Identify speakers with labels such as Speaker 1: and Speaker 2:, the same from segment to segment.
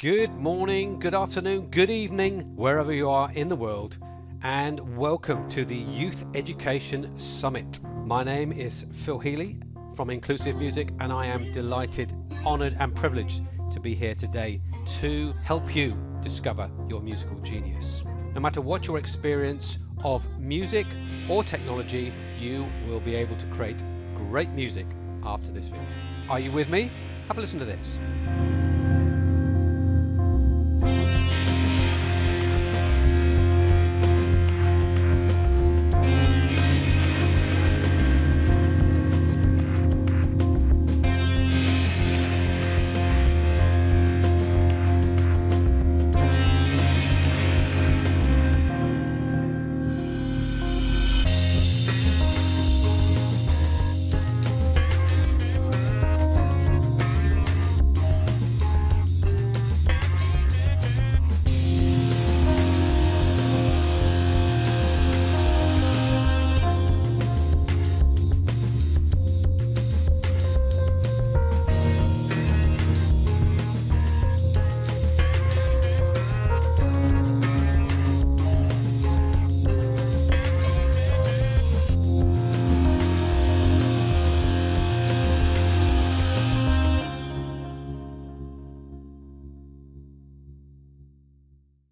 Speaker 1: Good morning, good afternoon, good evening, wherever you are in the world, and welcome to the Youth Education Summit. My name is Phil Heeley from Inclusive Music, and I am delighted, honoured and privileged to be here today to help you discover your musical genius. No matter what your experience of music or technology, you will be able to create great music after this video. Are you with me? Have a listen to this.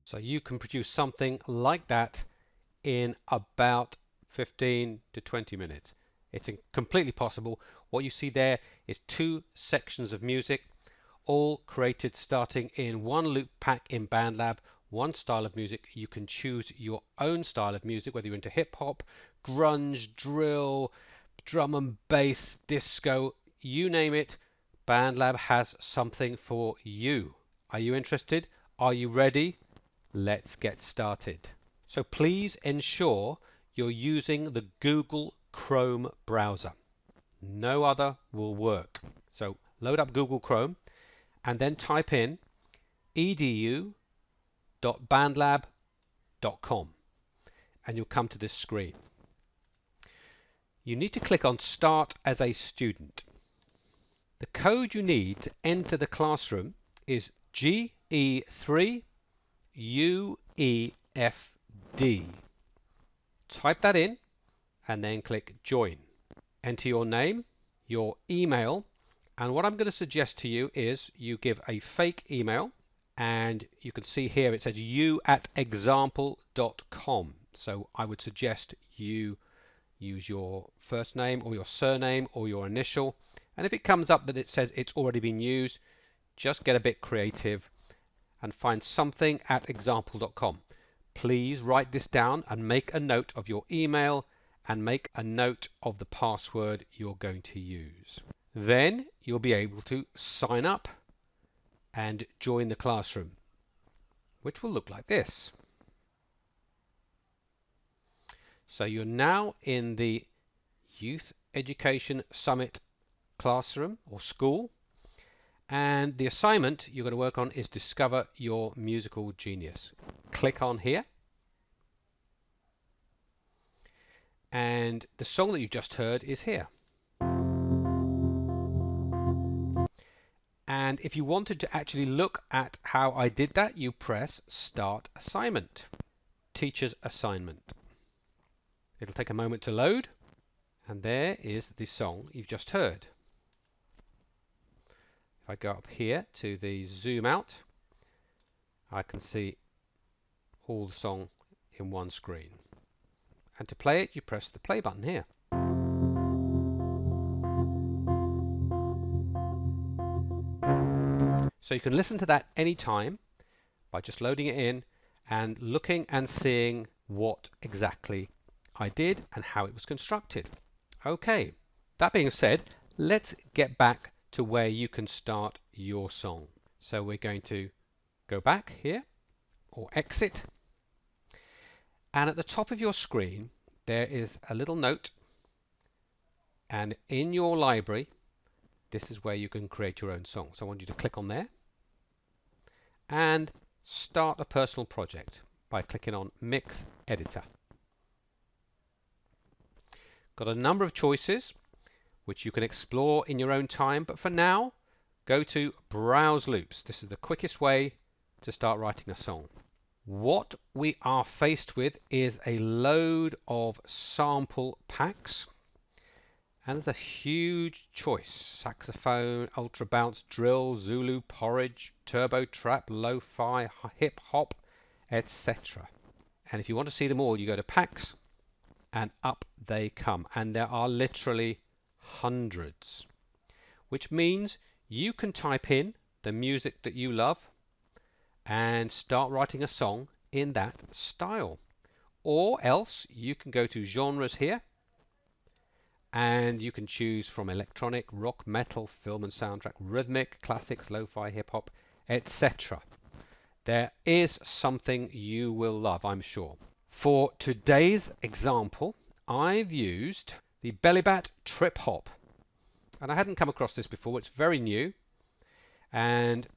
Speaker 1: So you can produce something like that in about 15 to 20 minutes. It's completely possible. What you see there is two sections of music, all created starting in one loop pack in BandLab, one style of music. You can choose your own style of music, whether you're into hip hop, grunge, drill, drum and bass, disco, you name it. BandLab has something for you. Are you interested? Are you ready? Let's get started. So please ensure you're using the Google Chrome browser. No other will work. So load up Google Chrome and then type in edu.bandlab.com and you'll come to this screen. You need to click on Start as a Student. The code you need to enter the classroom is GE3 UEFD. Type that in and then click Join. Enter your name, your email, and what I'm going to suggest to you is you give a fake email, and you can see here it says you@example.com. So I would suggest you use your first name or your surname or your initial, and if it comes up that it says it's already been used, just get a bit creative and find something at example.com. Please write this down and make a note of your email and make a note of the password you're going to use. Then you'll be able to sign up and join the classroom, which will look like this. So you're now in the Youth Education Summit classroom or school. And the assignment you're going to work on is discover your musical genius. Click on here. And the song that you just heard is here. And if you wanted to actually look at how I did that, you press Start Assignment. Teacher's Assignment. It'll take a moment to load. And there is the song you've just heard. If I go up here to the zoom out, I can see all the song in one screen. And to play it, you press the play button here. So you can listen to that anytime by just loading it in and looking and seeing what exactly I did and how it was constructed. Okay, that being said, let's get back to where you can start your song. So we're going to go back here or exit, and at the top of your screen there is a little note, and in your library this is where you can create your own song. So I want you to click on there and start a personal project by clicking on Mix Editor. Got a number of choices which you can explore in your own time, but for now go to Browse Loops. This is the quickest way to start writing a song. What we are faced with is a load of sample packs, and there's a huge choice: saxophone, ultra bounce, drill, Zulu, porridge, turbo trap, lo-fi, hip hop, etc. And if you want to see them all, you go to packs and up they come, and there are literally hundreds, which means you can type in the music that you love and start writing a song in that style. Or else you can go to genres here and you can choose from electronic, rock, metal, film and soundtrack, rhythmic, classics, lo-fi, hip-hop, etc. There is something you will love, I'm sure. For today's example, I've used the BandLab Trip Hop, and I hadn't come across this before. It's very new, and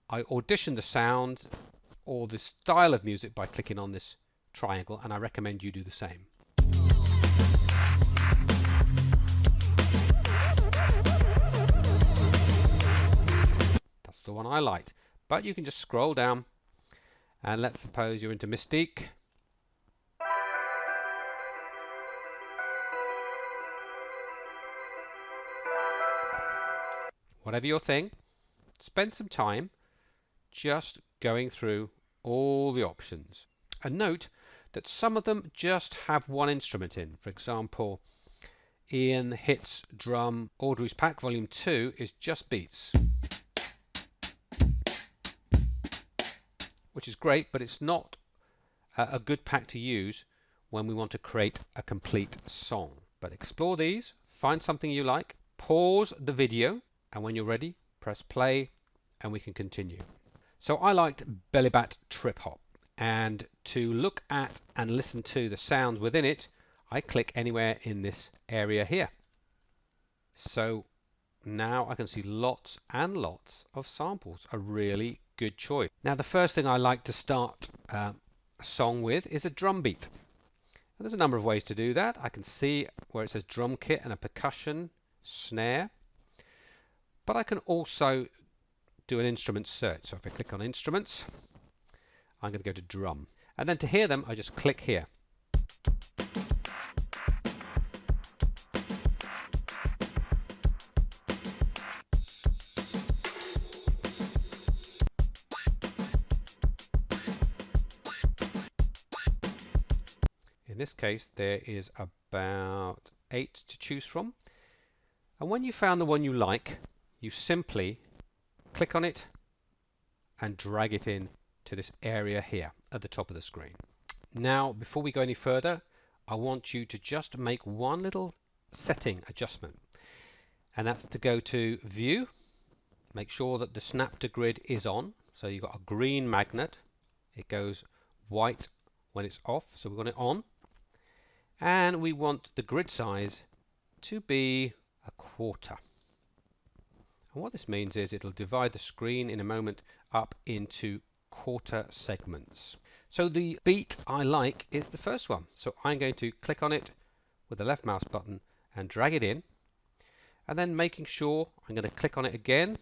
Speaker 1: I auditioned the sound or the style of music by clicking on this triangle, and I recommend you do the same. That's the one I liked, but you can just scroll down, and let's suppose you're into Mystique. Whatever your thing, spend some time just going through all the options. And note that some of them just have one instrument in. For example, Ian Hit's drum Audrey's Pack Volume 2 is just beats, which is great, but it's not a good pack to use when we want to create a complete song. But explore these, find something you like, pause the video, and when you're ready, press play and we can continue. So I liked BandLab Trip Hop, and to look at and listen to the sounds within it, I click anywhere in this area here. So now I can see lots and lots of samples, a really good choice. Now the first thing I like to start a song with is a drum beat. And there's a number of ways to do that. I can see where it says drum kit and a percussion snare. But I can also do an instrument search. So if I click on instruments, I'm going to go to drum. And then to hear them, I just click here. In this case, there is about 8 to choose from. And when you found the one you like, you simply click on it and drag it in to this area here at the top of the screen. Now, before we go any further, I want you to just make one little setting adjustment, and that's to go to View, make sure that the Snap to Grid is on. So you've got a green magnet, it goes white when it's off, so we want it on, and we want the grid size to be 1/4. And what this means is it'll divide the screen in a moment up into quarter segments. So the beat I like is the first one. So I'm going to click on it with the left mouse button and drag it in. And then making sure I'm going to click on it again.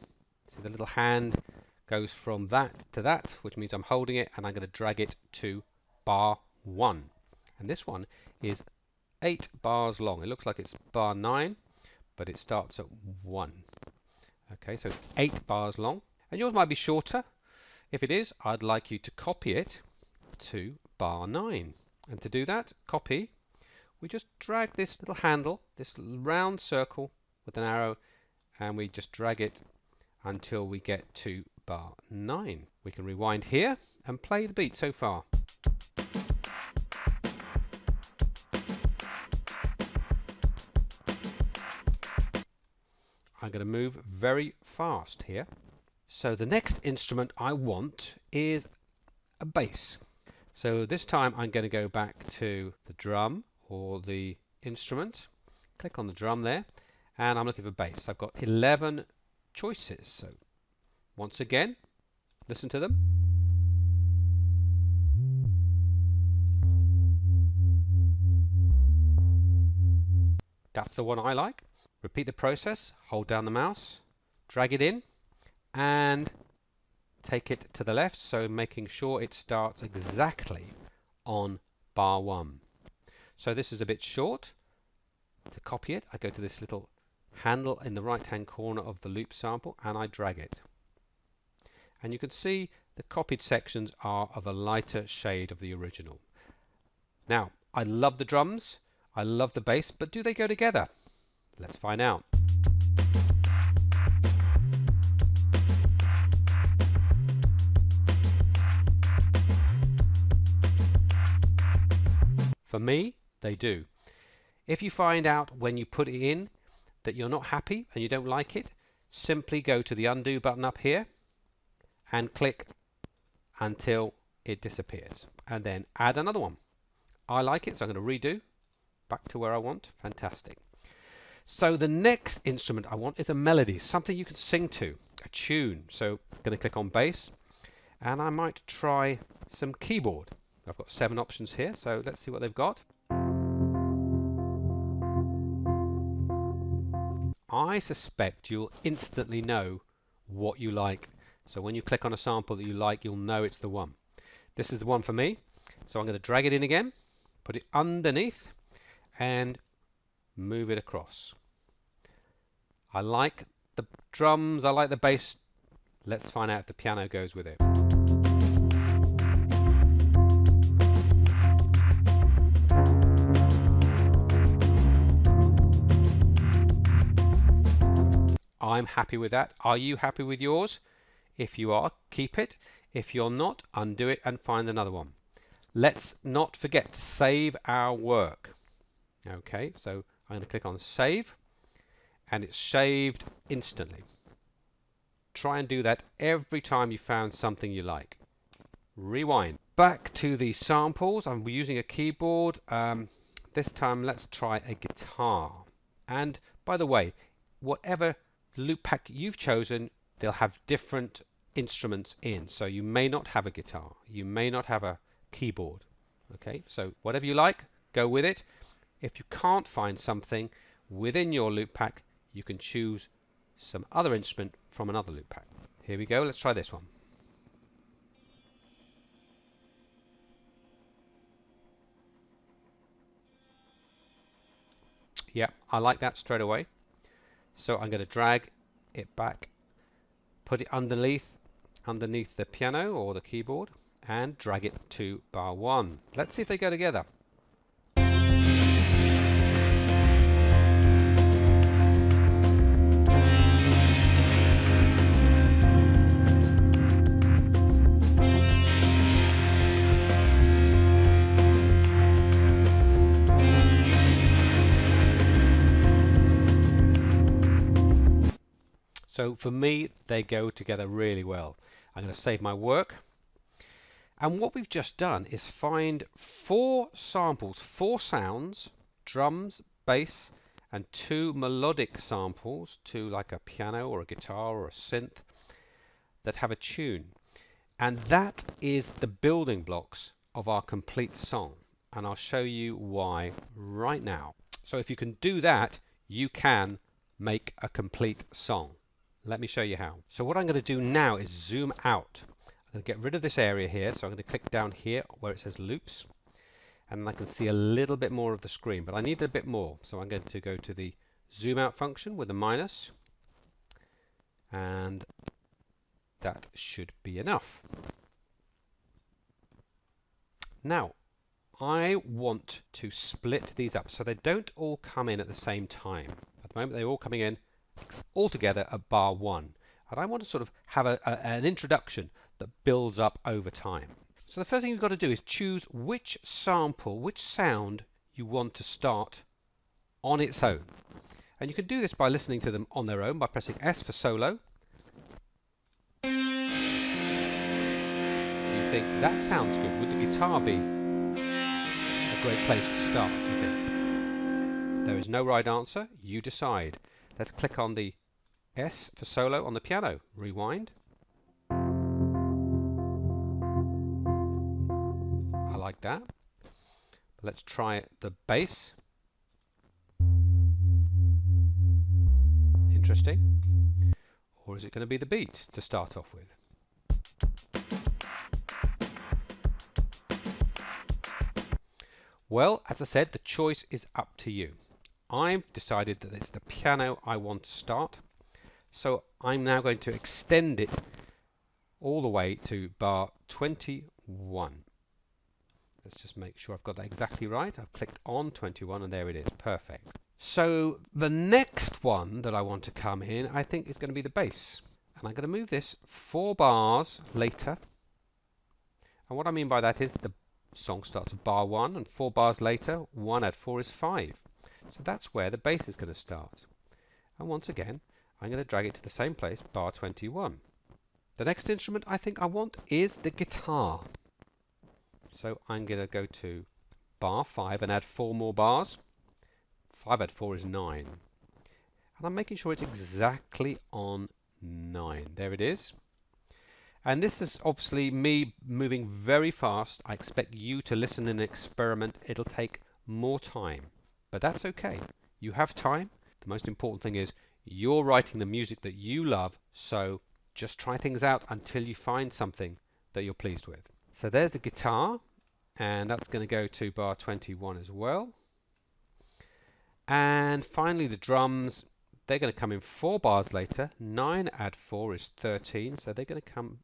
Speaker 1: See the little hand goes from that to that, which means I'm holding it, and I'm going to drag it to bar 1. And this one is 8 bars long. It looks like it's bar 9, but it starts at 1. Okay, so it's 8 bars long, and yours might be shorter. If it is, I'd like you to copy it to bar 9. And to do that, copy, we just drag this little handle, this round circle with an arrow, and we just drag it until we get to bar 9. We can rewind here and play the beat so far. I'm going to move very fast here. So the next instrument I want is a bass. So this time I'm going to go back to the drum or the instrument, click on the drum there, and I'm looking for bass. I've got 11 choices. So once again, listen to them. That's the one I like. Repeat the process, hold down the mouse, drag it in, and take it to the left, so making sure it starts exactly on bar 1. So this is a bit short. To copy it, I go to this little handle in the right hand corner of the loop sample and I drag it. And you can see the copied sections are of a lighter shade of the original. Now, I love the drums, I love the bass, but do they go together? Let's find out. For me, they do. If you find out when you put it in that you're not happy and you don't like it, simply go to the undo button up here and click until it disappears, and then add another one. I like it, so I'm going to redo back to where I want. Fantastic. So the next instrument I want is a melody, something you can sing to, a tune. So I'm going to click on bass, and I might try some keyboard. I've got 7 options here, so let's see what they've got. I suspect you'll instantly know what you like. So when you click on a sample that you like, you'll know it's the one. This is the one for me. So I'm going to drag it in again, put it underneath, and move it across. I like the drums, I like the bass. Let's find out if the piano goes with it. I'm happy with that. Are you happy with yours? If you are, keep it. If you're not, undo it and find another one. Let's not forget to save our work. Okay, so I'm going to click on save, and it's saved instantly. Try and do that every time you found something you like. Rewind. Back to the samples. I'm using a keyboard. This time let's try a guitar. And by the way, whatever loop pack you've chosen, they'll have different instruments in. So you may not have a guitar, you may not have a keyboard. Okay, so whatever you like, go with it. If you can't find something within your loop pack, you can choose some other instrument from another loop pack. Here we go, let's try this one. Yeah, I like that straight away. So I'm going to drag it back, put it underneath the piano or the keyboard, and drag it to bar 1. Let's see if they go together. So for me, they go together really well. I'm going to save my work. And what we've just done is find 4 samples, 4 sounds, drums, bass, and 2 melodic samples, 2 like a piano or a guitar or a synth, that have a tune. And that is the building blocks of our complete song. And I'll show you why right now. So if you can do that, you can make a complete song. Let me show you how. So what I'm going to do now is zoom out. I'm going to get rid of this area here. So I'm going to click down here where it says loops. And I can see a little bit more of the screen, but I need a bit more. So I'm going to go to the zoom out function with the minus. And that should be enough. Now, I want to split these up so they don't all come in at the same time. At the moment, they're all coming in all together at bar 1. And I want to sort of have an introduction that builds up over time. So the first thing you've got to do is choose which sample, which sound you want to start on its own. And you can do this by listening to them on their own by pressing S for solo. Do you think that sounds good? Would the guitar be a great place to start, do you think? There is no right answer. You decide. Let's click on the S for solo on the piano. Rewind. I like that. Let's try the bass. Interesting. Or is it going to be the beat to start off with? Well, as I said, the choice is up to you. I've decided that it's the piano I want to start, so I'm now going to extend it all the way to bar 21. Let's just make sure I've got that exactly right. I've clicked on 21 and there it is. Perfect. So the next one that I want to come in, I think, is going to be the bass. And I'm going to move this 4 bars later. And what I mean by that is the song starts at bar 1 and 4 bars later, 1 add 4 is 5. So that's where the bass is going to start. And once again, I'm going to drag it to the same place, bar 21. The next instrument I think I want is the guitar. So I'm going to go to bar 5 and add 4 more bars. 5 add 4 is 9. And I'm making sure it's exactly on 9. There it is. And this is obviously me moving very fast. I expect you to listen and experiment. It'll take more time, but that's okay. You have time. The most important thing is you're writing the music that you love, so just try things out until you find something that you're pleased with. So there's the guitar, and that's going to go to bar 21 as well. And finally the drums, they're going to come in 4 bars later. 9 add 4 is 13, so they're going to come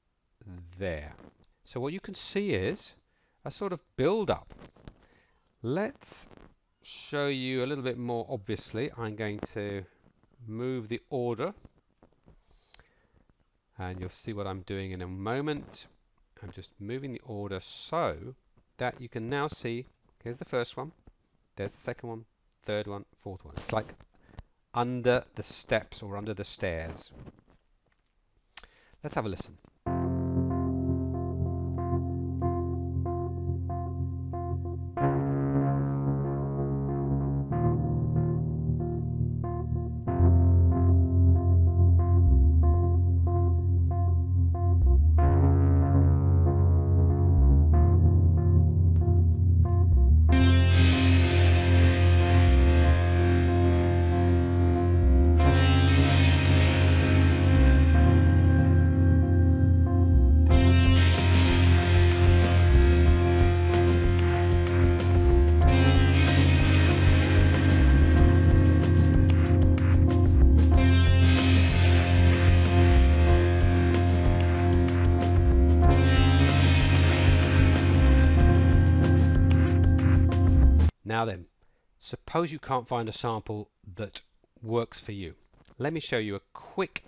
Speaker 1: there. So what you can see is a sort of build up. Let's show you a little bit more obviously. I'm going to move the order and you'll see what I'm doing in a moment. I'm just moving the order so that you can now see, here's the first one, there's the second one, third one, fourth one. It's like under the steps or under the stairs. Let's have a listen. Now then, suppose you can't find a sample that works for you. Let me show you a quick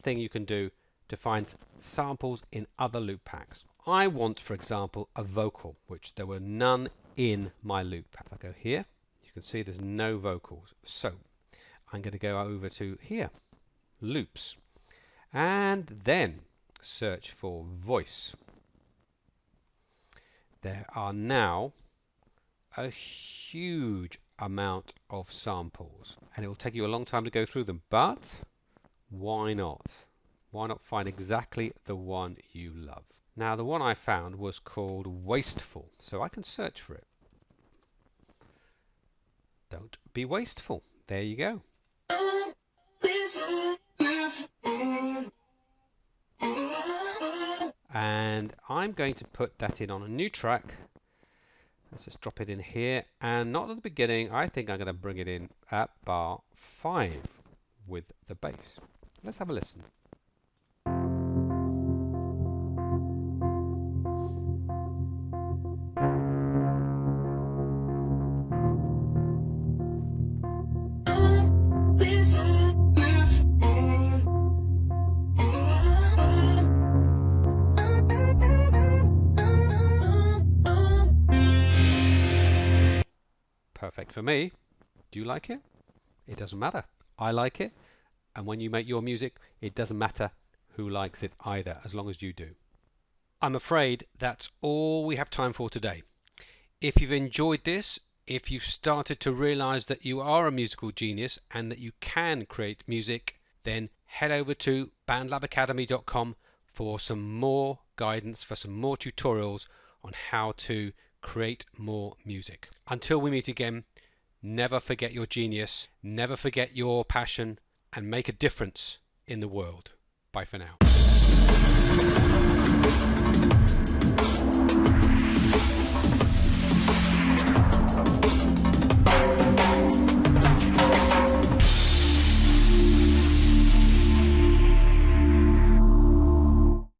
Speaker 1: thing you can do to find samples in other loop packs. I want, for example, a vocal, which there were none in my loop pack. If I go here, you can see there's no vocals. So I'm going to go over to here, loops, and then search for voice. There are now a huge amount of samples and it will take you a long time to go through them, but why not? Why not find exactly the one you love? Now the one I found was called Wasteful, so I can search for it. Don't be wasteful. There you go. And I'm going to put that in on a new track. Let's just drop it in here, and not at the beginning. I think I'm going to bring it in at bar 5 with the bass. Let's have a listen. Perfect for me. Do you like it? It doesn't matter. I like it. And when you make your music, it doesn't matter who likes it either, as long as you do. I'm afraid that's all we have time for today. If you've enjoyed this, if you've started to realize that you are a musical genius and that you can create music, then head over to bandlabacademy.com for some more guidance, for some more tutorials on how to create more music. Until we meet again, never forget your genius, never forget your passion, and make a difference in the world. Bye for now.